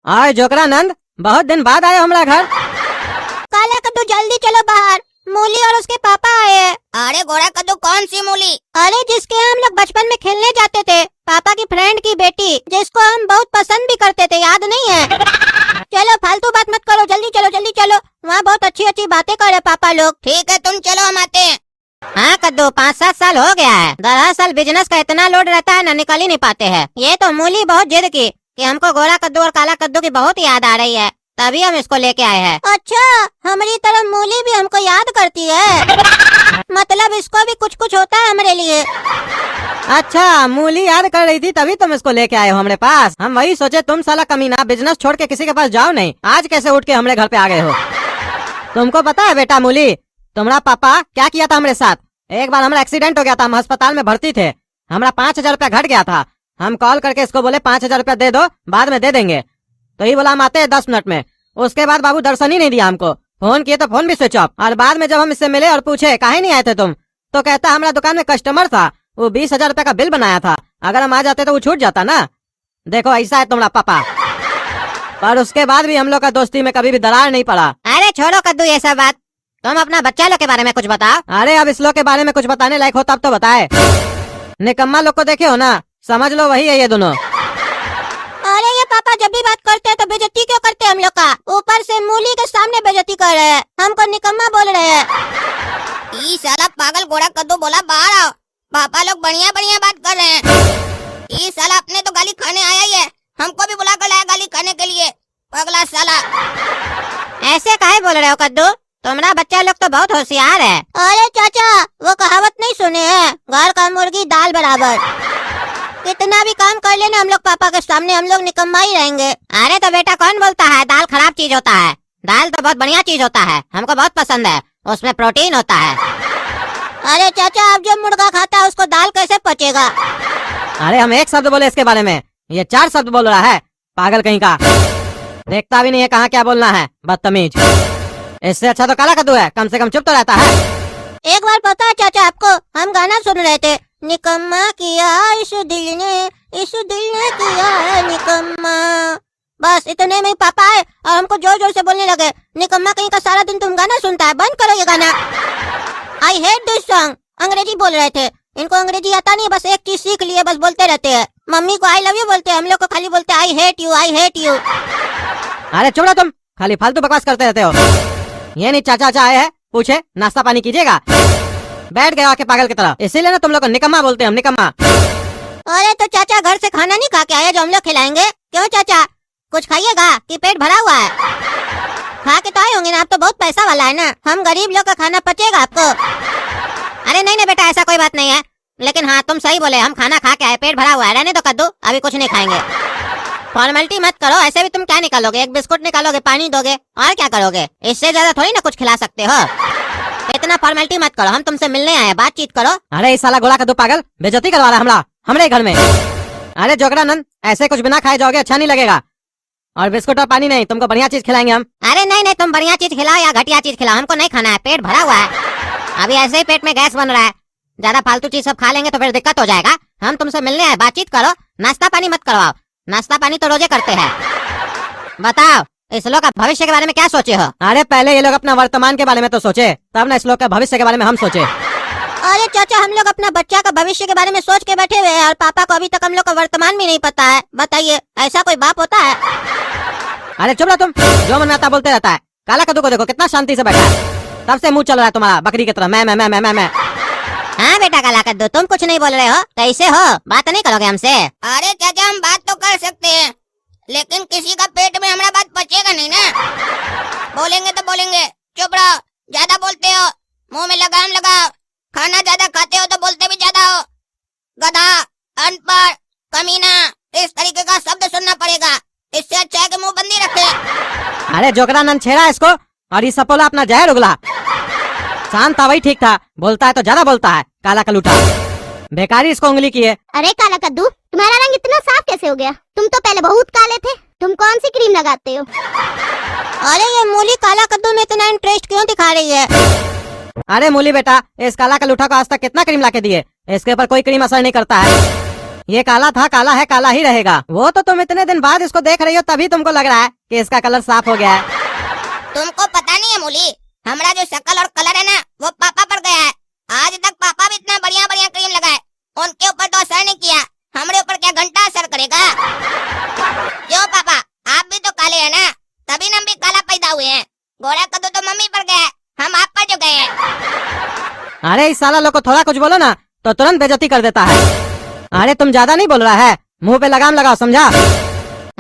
आए जोकरानंद, बहुत दिन बाद आए हमारा घर। काला कद्दू जल्दी चलो बाहर, मूली और उसके पापा आए हैं। अरे गोरा कद्दू कौन सी मूली? अरे जिसके हम लोग बचपन में खेलने जाते थे, पापा की फ्रेंड की बेटी, जिसको हम बहुत पसंद भी करते थे, याद नहीं है? चलो फालतू बात मत करो, जल्दी चलो जल्दी चलो, वहाँ बहुत अच्छी अच्छी बातें करे पापा लोग। ठीक है तुम चलो, हम आते हैं। हाँ कद्दू, 5-7 साल हो गया है। दरअसल बिजनेस का इतना लोड रहता है ना, निकल ही नहीं पाते हैं। ये तो मूली बहुत जिद की कि हमको गोरा कद्दू और काला कद्दू की बहुत याद आ रही है, तभी हम इसको लेके आए हैं। अच्छा, हमारी तरह मूली भी हमको याद करती है। मतलब इसको भी कुछ कुछ होता है हमारे लिए। अच्छा, मूली याद कर रही थी तभी तुम इसको लेके आए हो हमारे पास। हम वही सोचे तुम साला कमीना बिजनेस छोड़ के किसी के पास जाओ नहीं, आज कैसे उठ के हमारे घर पे आ गए हो। तुमको पता है बेटा मूली, तुम्हारा पापा क्या किया था हमारे साथ? एक बार हमारा एक्सीडेंट हो गया था, हम अस्पताल में भर्ती थे, हमारा 5,000 रुपया घट गया था। हम कॉल करके इसको बोले 5,000 रुपया दे दो, बाद में दे देंगे। तो ये बोला हम आते हैं 10 मिनट में। उसके बाद बाबू दर्शन ही नहीं दिया हमको, फोन किए तो फोन भी स्विच ऑफ। और बाद में जब हम इससे मिले और पूछे काहे नहीं आए थे तुम, तो कहता हमारा दुकान में कस्टमर था, वो 20,000 रुपया का बिल बनाया था, अगर हम आ जाते तो वो छूट जाता ना। देखो ऐसा है तुम्हारा पापा। पर उसके बाद भी हम लोग का दोस्ती में कभी भी दरार नहीं पड़ा। अरे छोड़ो कद्दू ये सब बात, तुम अपना बच्चा लोग के बारे में कुछ बताओ। अरे अब इस लोग के बारे में कुछ बताने लायक हो तब तो बताए। निकम्मा लोग को देखे हो ना, समझ लो वही है ये दोनों। अरे ये पापा जब भी बात करते हैं तो बेइज्जती क्यों करते हैं हम लोग का? ऊपर से मूली के सामने बेइज्जती कर रहे हैं, हमको निकम्मा बोल रहे हैं। ई साला पागल गोरा कद्दू बोला बाहर आओ, पापा लोग बढ़िया बढ़िया बात कर रहे हैं। ई साला अपने तो गाली खाने आया ही है, हमको भी बुला कर लाया गाली खाने के लिए, पगला साला। ऐसे काहे बोल रहे हो कद्दू? तुम्हारा बच्चा लोग तो बहुत होशियार है। अरे चाचा, वो कहावत नहीं सुने हैं, घर का मुर्गी दाल बराबर। कितना भी काम कर लेना हम लोग पापा के सामने, हम लोग निकम्मा ही रहेंगे। अरे तो बेटा कौन बोलता है दाल खराब चीज होता है? दाल तो बहुत बढ़िया चीज होता है, हमको बहुत पसंद है, उसमें प्रोटीन होता है। अरे चाचा, आप जो मुर्गा खाता है उसको दाल कैसे पचेगा? अरे हम एक शब्द बोले इसके बारे में, ये 4 शब्द बोल रहा है, पागल कहीं का। देखता भी नहीं है कहाँ क्या बोलना है, बदतमीज। इससे अच्छा तो काला कद्दू है, कम से कम चुप तो रहता है। एक बार पता है चाचा आपको, हम गाना सुन रहे थे, निकम्मा किया इस दिल ने किया है निकम्मा। बस इतने में ही पापा आए और हमको जोर जोर से बोलने लगे, निकम्मा कहीं का, सारा दिन तुम गाना सुनता है, बंद करो ये गाना। I hate this song. अंग्रेजी बोल रहे थे, इनको अंग्रेजी आता नहीं, बस एक चीज सीख लिए, बस बोलते रहते हैं। मम्मी को आई लव यू बोलते हैं, हम लोग को खाली बोलते हैं I hate you, I hate you. अरे चुप रहो तुम, खाली फालतू बकवास करते रहते हो। ये नहीं चाचा आए हैं, पूछे नाश्ता पानी कीजिएगा, बैठ गए आके पागल की तरह, इसीलिए ना तुम लोग को निकम्मा बोलते हैं हम, निकम्मा। अरे तो चाचा घर से खाना नहीं खा के आए जो हम लोग खिलाएंगे? क्यों चाचा, कुछ खाइएगा कि पेट भरा हुआ है? खा के तो आए होंगे ना, आप तो बहुत पैसा वाला है ना, हम गरीब लोग का खाना पचेगा आपको? अरे नहीं नहीं बेटा, ऐसा कोई बात नहीं है, लेकिन हाँ तुम सही बोले, हम खाना खा के आए, पेट भरा हुआ है, रहने दो कद्दू, अभी कुछ नहीं खाएंगे। फॉर्मेलिटी मत करो, ऐसे भी तुम क्या निकालोगे, एक बिस्कुट निकालोगे, पानी दोगे, और क्या करोगे? इससे ज्यादा थोड़ी ना कुछ खिला सकते हो। इतना फॉर्मेलिटी मत करो, हम तुमसे मिलने आए, बातचीत करो। अरे इस साला गोला कद्दू पागल बेइज्जती करवा रहा है हमारे घर में। अरे जोगरानंद, ऐसे कुछ बिना खाए जाओगे अच्छा नहीं लगेगा, और बिस्कुट और पानी नहीं, तुमको बढ़िया चीज खिलाएंगे हम। अरे नहीं नहीं, तुम बढ़िया चीज खिलाओ या घटिया चीज खिलाओ, हमको नहीं खाना है, पेट भरा हुआ है, अभी ऐसे ही पेट में गैस बन रहा है, ज्यादा फालतू चीज सब खा लेंगे तो फिर दिक्कत हो जाएगा। हम तुमसे मिलने आए, बातचीत करो, नाश्ता पानी मत करवाओ, नाश्ता पानी तो रोजे करते हैं। बताओ इस लोग का भविष्य के बारे में क्या सोचे हो? अरे पहले ये लोग अपना वर्तमान के बारे में तो सोचे, तब ना इस लोग का भविष्य के बारे में हम सोचे। अरे चाचा, हम लोग अपना बच्चा का भविष्य के बारे में सोच के बैठे हुए हैं, और पापा को अभी तक हम लोग का वर्तमान भी नहीं पता है। बताइए, ऐसा कोई बाप होता है? अरे चुप रहो तुम, जो मन में आता बोलते रहता है। काला कद्दू को देखो कितना शांति से बैठा है, तब से मुंह चल रहा है तुम्हारा बकरी की तरह, मैं। हाँ बेटा काला कद्दू, तुम कुछ नहीं बोल रहे हो, कैसे हो, बात नहीं करोगे हमसे? अरे चाचा हम बात तो कर सकते हैं, लेकिन किसी का पेट में हमारा बात पचेगा नहीं ना। बोलेंगे तो बोलेंगे, चुप रहो, ज्यादा बोलते हो, मुंह में लगाम लगाओ, खाना ज्यादा खाते हो तो बोलते भी ज्यादा हो, गधा, अनपढ़, कमीना, इस तरीके का शब्द सुनना पड़ेगा, इससे अच्छा है कि मुंह बंदी रखे। अरे जोगरानंद छेड़ा इसको, और ये सपोला अपना जहर उगला। शांत था वही ठीक था, बोलता है तो ज्यादा बोलता है, काला कलूटा, बेकारी इसको उंगली की है। अरे काला कद्दू, तुम्हारा रंग इतना साफ कैसे हो गया? तुम तो पहले बहुत काले थे, तुम कौन सी क्रीम लगाते हो? अरे ये मूली काला कद्दू में इतना इंटरेस्ट क्यों दिखा रही है? अरे मूली बेटा, इस काला कलूठा को आज तक कितना क्रीम लाके दिए, इसके ऊपर कोई क्रीम असर नहीं करता है, ये काला था, काला है, काला ही रहेगा। वो तो तुम इतने दिन बाद इसको देख रही हो तभी तुमको लग रहा है कि इसका कलर साफ हो गया है। तुमको पता नहीं है मूली, हमारा जो शक्ल और कलर है ना वो पापा पर गया है। आज तक पापा भी इतना बढ़िया बढ़िया क्रीम लगाए, उनके ऊपर तो असर नहीं किया, हमारे ऊपर क्या घंटा असर करेगा। क्यों पापा, आप भी तो काले हैं ना, तभी हम भी काला पैदा हुए हैं। गोरा कद्दू तो मम्मी पर गया है, हम आप पर जो गए हैं। अरे इस साला लोग को थोड़ा कुछ बोलो ना तो तुरंत बेइज्जती कर देता है। अरे तुम ज्यादा नहीं बोल रहा है, मुंह पे लगाम लगाओ, समझा?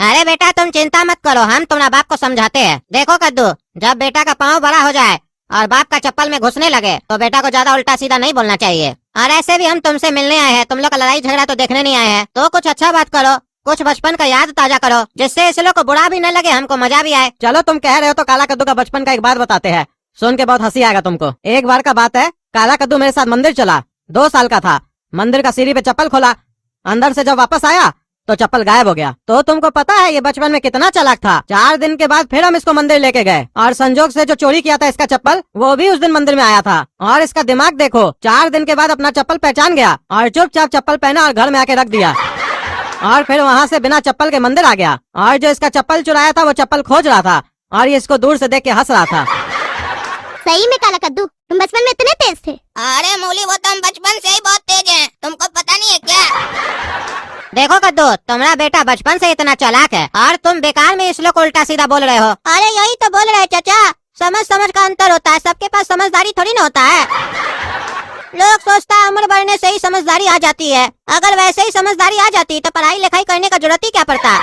अरे बेटा तुम चिंता मत करो, हम तुम्हारा बाप को समझाते हैं। देखो कद्दू, जब बेटा का पाँव बड़ा हो जाए और बाप का चप्पल में घुसने लगे तो बेटा को ज्यादा उल्टा सीधा नहीं बोलना चाहिए। और ऐसे भी हम तुमसे मिलने आए हैं, तुम लोग का लड़ाई झगड़ा तो देखने नहीं आए हैं। तो कुछ अच्छा बात करो, कुछ बचपन का याद ताजा करो, जिससे इस लोग को बुरा भी न लगे, हमको मजा भी आए। चलो तुम कह रहे हो तो काला कद्दू का बचपन का एक बात बताते हैं, सुन के बहुत हंसी आएगा तुमको। एक बार का बात है, काला कद्दू मेरे साथ मंदिर चला, 2 साल का था। मंदिर का सीढ़ी पे चप्पल खोला, अंदर से जब वापस आया तो चप्पल गायब हो गया। तो तुमको पता है ये बचपन में कितना चालाक था। 4 दिन के बाद फिर हम इसको मंदिर लेके गए और संजोग से जो चोरी किया था इसका चप्पल, वो भी उस दिन मंदिर में आया था। और इसका दिमाग देखो, 4 दिन के बाद अपना चप्पल पहचान गया और चुपचाप चप्पल पहना और घर में आके रख दिया। और फिर वहाँ से बिना चप्पल के मंदिर आ गया। और जो इसका चप्पल चुराया था वो चप्पल खोज रहा था और ये इसको दूर से देख के हंस रहा था। सही में काला कद्दू, तुम बचपन में इतने तेज थे? अरे मूली, वो तो हम बचपन से ही बहुत तेज हैं, तुमको पता नहीं है क्या? देखो कद्दू, तुम्हारा बेटा बचपन से इतना चालाक है और तुम बेकार में इस लोग को उल्टा सीधा बोल रहे हो। अरे यही तो बोल रहे चाचा, समझ समझ का अंतर होता है, सबके पास समझदारी थोड़ी ना होता है। लोग सोचता है उम्र बढ़ने से ही समझदारी आ जाती है, अगर वैसे ही समझदारी आ जाती तो पढ़ाई लिखाई करने का जरूरत ही क्या पड़ता।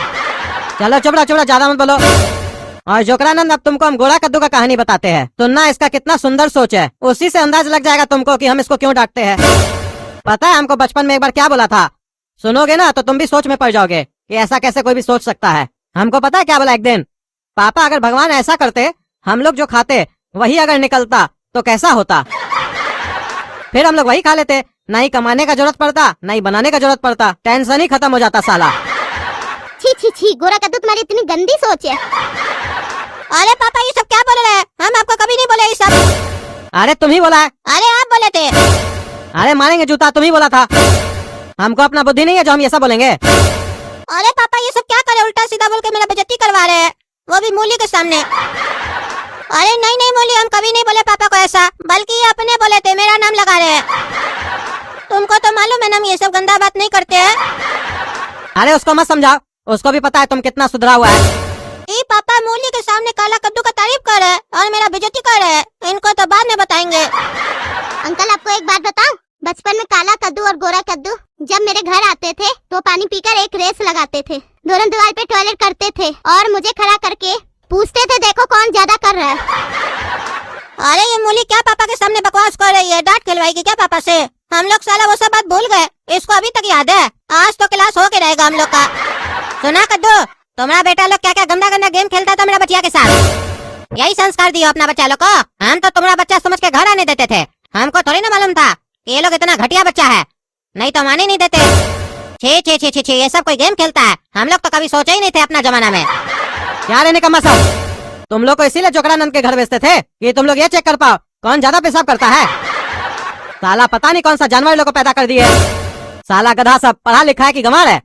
चलो चुप रहो, ज्यादा मत बोलो। और जोकरानंद, अब तुमको हम गोरा कद्दू का कहानी बताते हैं। सुनना, इसका कितना सुंदर सोच है, उसी से अंदाज लग जाएगा तुमको कि हम इसको क्यों डांटते हैं। पता है हमको बचपन में एक बार क्या बोला था? सुनोगे ना तो तुम भी सोच में पड़ जाओगे कि ऐसा कैसे कोई भी सोच सकता है। हमको पता है क्या बोला एक दिन? पापा, अगर भगवान ऐसा करते, हम लोग जो खाते वही अगर निकलता तो कैसा होता? फिर हम लोग वही खा लेते, ना ही कमाने का जरूरत पड़ता, ना ही बनाने का जरूरत पड़ता, टेंशन ही खत्म हो जाता साला। छी छी छी, गोरा कद्दू तुम्हारी इतनी गंदी सोच है। अरे पापा, ये सब क्या बोल रहे हैं? हम आपको कभी नहीं बोले ये सब। अरे तुम ही बोला है। अरे आप बोले थे। अरे मारेंगे जूता, तुम ही बोला था। हमको अपना बुद्धि नहीं है जो हम ये सब बोलेंगे। अरे पापा, ये सब क्या करे, उल्टा सीधा बोल के मेरा बेइज्जती करवा रहे हैं, वो भी मूली के सामने। अरे नहीं नहीं मूली, हम कभी नहीं बोले पापा को ऐसा, बल्कि ये अपने बोले थे, मेरा नाम लगा रहे हैं। तुमको तो मालूम है ना हम ये सब गंदा बात नहीं करते हैं। अरे उसको मत समझाओ, उसको भी पता है तुम कितना सुधरा हुआ है। ये पापा मूली के सामने काला कद्दू का तारीफ कर रहे हैं और मेरा बेइज्जती कर रहे हैं, इनको तो बाद में बताएंगे। अंकल, आपको एक बात बताऊं? बचपन में काला कद्दू और गोरा कद्दू जब मेरे घर आते थे तो पानी पीकर एक रेस लगाते थे, दोनों दीवार पे टॉयलेट करते थे और मुझे खड़ा करके पूछते थे देखो कौन ज्यादा कर रहा है। अरे ये मूली क्या पापा के सामने बकवास कर रही है, डांट खिलवाएगी क्या पापा से? हम लोग साला वो सब बात भूल गए, इसको अभी तक याद है। आज तो क्लास हो के रहेगा हम लोग का। सुना कद्दू, तुम्हारा बेटा लोग क्या क्या गंदा गंदा गेम खेलता था मेरा बच्चिया के साथ, यही संस्कार दियो अपना बच्चा लोग को। हम तो तुम्हारा बच्चा समझ के घर आने देते थे, हमको थोड़ी ना मालूम था ये लोग इतना घटिया बच्चा है, नहीं तो माने नहीं देते। छे छे छे छे छे, ये सब कोई गेम खेलता है? हम लोग तो कभी सोचे ही नहीं थे अपना जमाना में। क्या रहने का मसला? तुम लोग को इसीलिए जोकरानंद के घर भेजते थे कि तुम लोग ये चेक कर पाओ कौन ज्यादा पेशाब करता है। साला पता नहीं कौन सा जानवर लोग को पैदा कर दिए, साला गधा सब, पढ़ा लिखा है कि गंवार है।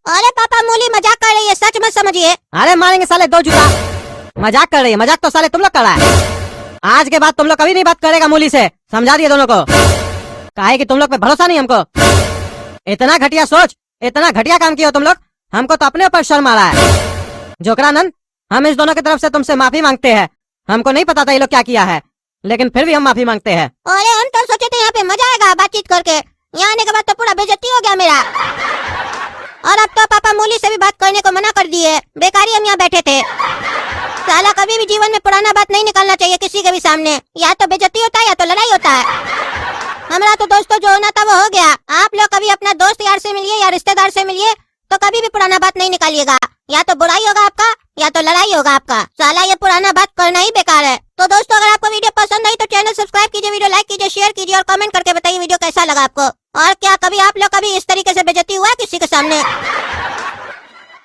अरे पापा, मूली मजाक कर रही है, सच मत समझिए। अरे मारेंगे साले 2 जूता। मजाक कर रही है? मजाक तो साले तुम लोग कर रहा है। आज के बाद तुम लोग कभी नहीं बात करेगा मूली से, समझा दिए दोनों को। काहे कि तुम लोग पे भरोसा नहीं हमको। इतना घटिया सोच, इतना घटिया काम किया तुम लोग, हमको तो अपने ऊपर शर्म आ रहा है। जोकरानंद, हम इस दोनों की तरफ से तुमसे माफी मांगते हैं। हमको नहीं पता था ये लोग क्या किया है, लेकिन फिर भी हम माफी मांगते हैं। अरे हम तो सोचे थे यहाँ पे मजा आएगा बातचीत करके, यहाँ आने के बाद तो पूरा बेइज्जती हो गया मेरा। और अब तो पापा मूली से भी बात करने को मना कर दिए, बेकारी हम यहाँ बैठे थे। साला कभी भी जीवन में पुराना बात नहीं निकालना चाहिए किसी के भी सामने, या तो बेइज्जती होता है या तो लड़ाई होता है। हमारा तो दोस्तों जो होना था वो हो गया। आप लोग कभी अपना दोस्त यार से मिलिए या रिश्तेदार से मिलिए तो कभी भी पुराना बात नहीं निकालिएगा, या तो बुराई होगा आपका या तो लड़ाई होगा आपका। साला ये पुराना बात करना ही बेकार है। तो दोस्तों, अगर आपको वीडियो पसंद आई तो चैनल सब्सक्राइब कीजिए, वीडियो लाइक कीजिए, शेयर कीजिए और कमेंट करके बताइए वीडियो कैसा लगा आपको। और क्या कभी आप लोग कभी इस तरीके से बेइज्जती हुआ है किसी के सामने?